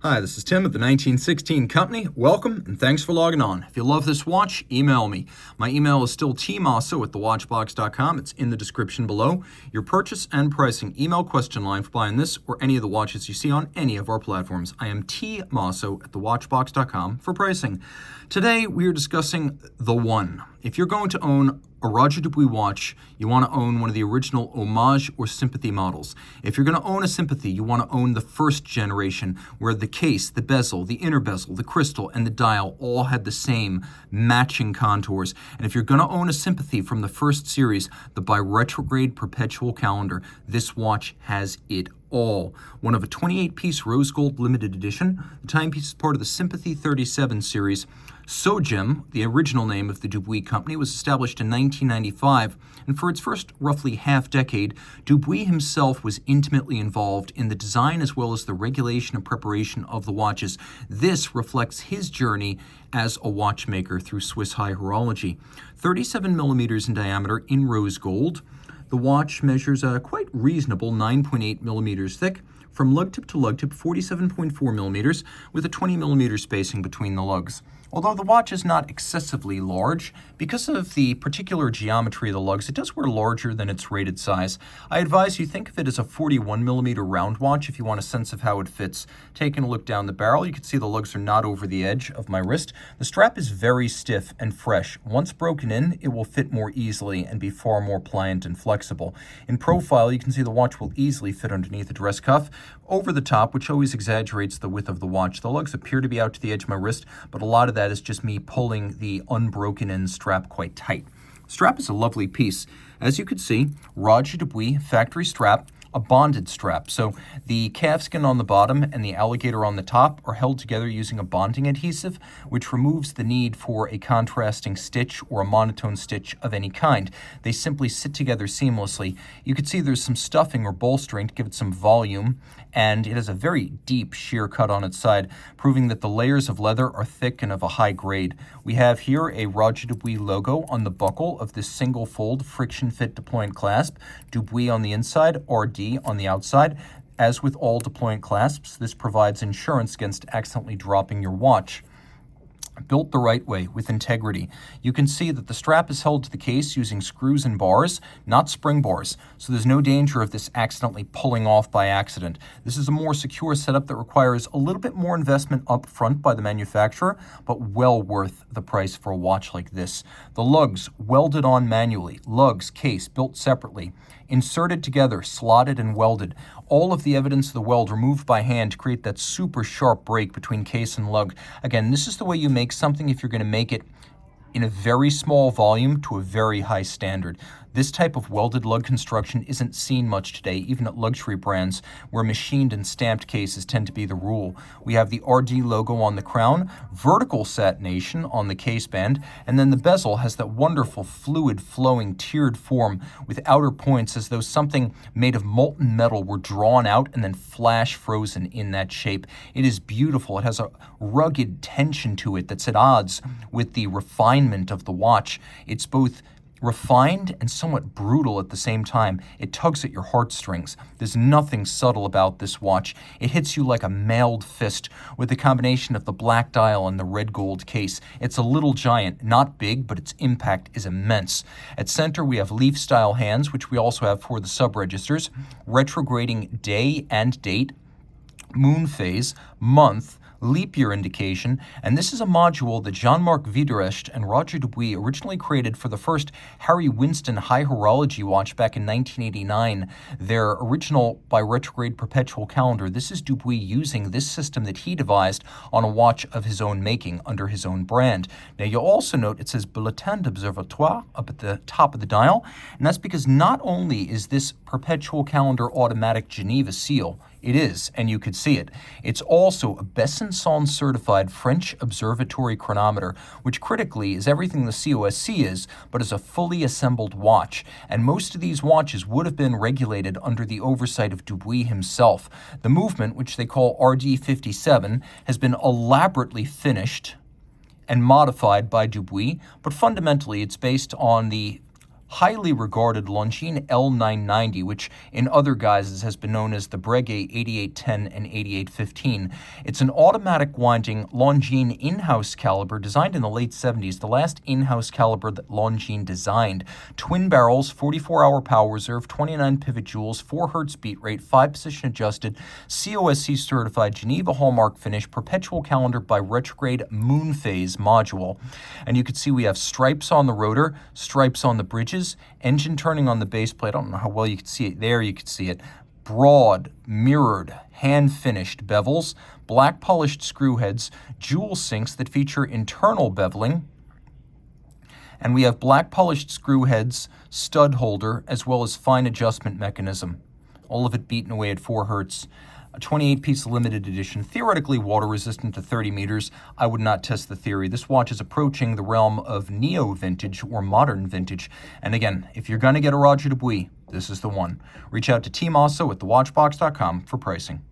Hi, this is Tim at the 1916 Company. Welcome and thanks for logging on. If you love this watch, email me. My email is still Team Mosso at thewatchbox.com. It's in the description below. Your purchase and pricing email question line for buying this or any of the watches you see on any of our platforms. I am T Mosso at thewatchbox.com for pricing. Today we are discussing the one. If you're going to own a Roger Dubuis watch, you want to own one of the original Homage or Sympathie models. If you're going to own a Sympathie, you want to own the first generation where the case, the bezel, the inner bezel, the crystal, and the dial all had the same matching contours. And if you're going to own a Sympathie from the first series, the Bi-Retrograde Perpetual calendar, this watch has it all. One of a 28-piece rose gold limited edition. The timepiece is part of the Sympathie 37 series. Sogem, the original name of the Dubuis company, was established in 1995, and for its first roughly half-decade, Dubuis himself was intimately involved in the design as well as the regulation and preparation of the watches. This reflects his journey as a watchmaker through Swiss high horology. 37 millimeters in diameter in rose gold. The watch measures a quite reasonable 9.8 millimeters thick, from lug tip to lug tip 47.4 millimeters, with a 20 millimeter spacing between the lugs. Although the watch is not excessively large, because of the particular geometry of the lugs, it does wear larger than its rated size. I advise you think of it as a 41 millimeter round watch if you want a sense of how it fits. Taking a look down the barrel, you can see the lugs are not over the edge of my wrist. The strap is very stiff and fresh. Once broken in, it will fit more easily and be far more pliant and flexible. In profile, you can see the watch will easily fit underneath a dress cuff. Over the top, which always exaggerates the width of the watch. The lugs appear to be out to the edge of my wrist, but a lot of that is just me pulling the unbroken end strap quite tight. Strap is a lovely piece. As you can see, Roger Dubuis factory strap, a bonded strap. So the calfskin on the bottom and the alligator on the top are held together using a bonding adhesive, which removes the need for a contrasting stitch or a monotone stitch of any kind. They simply sit together seamlessly. You can see there's some stuffing or bolstering to give it some volume, and it has a very deep sheer cut on its side, proving that the layers of leather are thick and of a high grade. We have here a Roger Dubuis logo on the buckle of this single fold friction fit deployant clasp, Dubuis on the inside, RD on the outside. As with all deployant clasps, this provides insurance against accidentally dropping your watch. Built the right way, with integrity. You can see that the strap is held to the case using screws and bars, not spring bars, so there's no danger of this accidentally pulling off by accident. This is a more secure setup that requires a little bit more investment up front by the manufacturer, but well worth the price for a watch like this. The lugs welded on manually, lugs, case, built separately, inserted together, slotted and welded. All of the evidence of the weld removed by hand to create that super sharp break between case and lug. Again, this is the way you make something if you're going to make it in a very small volume to a very high standard. This type of welded lug construction isn't seen much today, even at luxury brands, where machined and stamped cases tend to be the rule. We have the RD logo on the crown, vertical satination on the case band, and then the bezel has that wonderful fluid flowing tiered form with outer points as though something made of molten metal were drawn out and then flash frozen in that shape. It is beautiful. It has a rugged tension to it that's at odds with the refinement of the watch. It's both refined and somewhat brutal at the same time. It tugs at your heartstrings. There's nothing subtle about this watch. It hits you like a mailed fist with the combination of the black dial and the red gold case. It's a little giant, not big, but its impact is immense. At center, we have leaf-style hands, which we also have for the sub-registers, retrograding day and date, moon phase, month, leap year indication, and this is a module that Jean-Marc Viderecht and Roger Dubuis originally created for the first Harry Winston high horology watch back in 1989, their original Bi-Retrograde Perpetual calendar. This is Dubuis using this system that he devised on a watch of his own making under his own brand. Now you'll also note it says Bulletin d'Observatoire up at the top of the dial, and that's because not only is this Perpetual calendar automatic Geneva seal, it is, and you could see it. It's also a Besançon certified French observatory chronometer, which critically is everything the COSC is, but is a fully assembled watch. And most of these watches would have been regulated under the oversight of Dubuis himself. The movement, which they call RD57, has been elaborately finished and modified by Dubuis, but fundamentally it's based on the highly regarded Longines L990, which in other guises has been known as the Breguet 8810 and 8815. It's an automatic winding Longines in-house caliber designed in the late 70s, the last in-house caliber that Longines designed. Twin barrels, 44-hour power reserve, 29 pivot joules, 4 hertz beat rate, 5-position adjusted, COSC certified, Geneva hallmark finish, perpetual calendar by retrograde moon phase module. And you can see we have stripes on the rotor, stripes on the bridges, engine turning on the base plate. I don't know how well you can see it. There you can see it. Broad, mirrored, hand-finished bevels, black polished screw heads, jewel sinks that feature internal beveling, and we have black polished screw heads, stud holder, as well as fine adjustment mechanism. All of it beaten away at 4 hertz. A 28-piece limited edition, theoretically water-resistant to 30 meters. I would not test the theory. This watch is approaching the realm of neo-vintage or modern vintage. And again, if you're going to get a Roger Dubuis, this is the one. Reach out to Team Mosso at thewatchbox.com for pricing.